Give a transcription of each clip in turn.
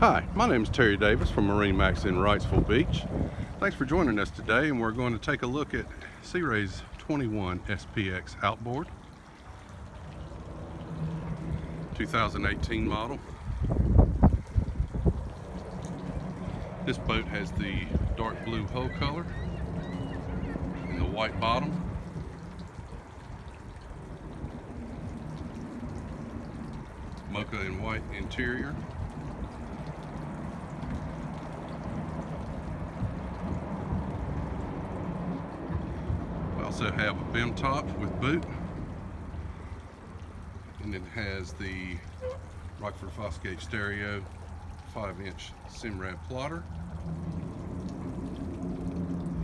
Hi, my name is Terry Davis from MarineMax in Wrightsville Beach. Thanks for joining us today, and we're going to take a look at Sea Ray's 21 SPX Outboard, 2018 model. This boat has the dark blue hull color and the white bottom. Mocha and white interior. We also have a bim top with boot, and it has the Rockford Fosgate stereo 5-inch Simrad plotter,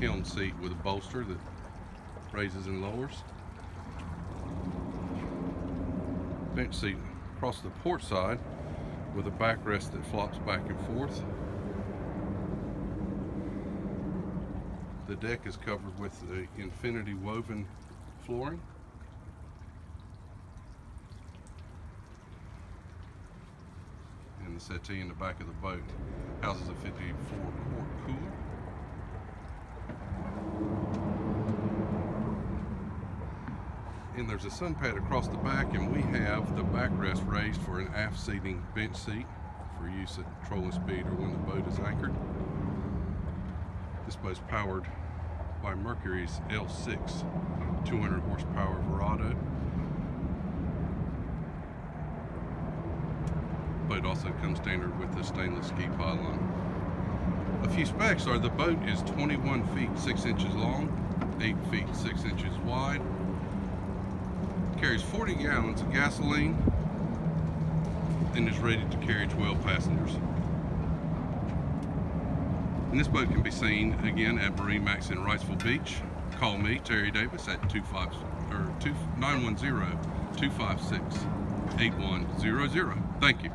helm seat with a bolster that raises and lowers, bench seat across the port side with a backrest that flops back and forth. The deck is covered with the infinity woven flooring. And the settee in the back of the boat houses a 54-quart cooler. And there's a sun pad across the back, and we have the backrest raised for an aft seating bench seat for use at trolling speed or when the boat is anchored. This boat's powered by Mercury's L6 200 horsepower Verado. Boat also comes standard with the stainless ski pylon. A few specs are: the boat is 21 feet 6 inches long, 8 feet 6 inches wide, carries 40 gallons of gasoline, and is rated to carry 12 passengers. And this boat can be seen again at MarineMax in Wrightsville Beach. Call me, Terry Davis, at 910-256-8100. Thank you.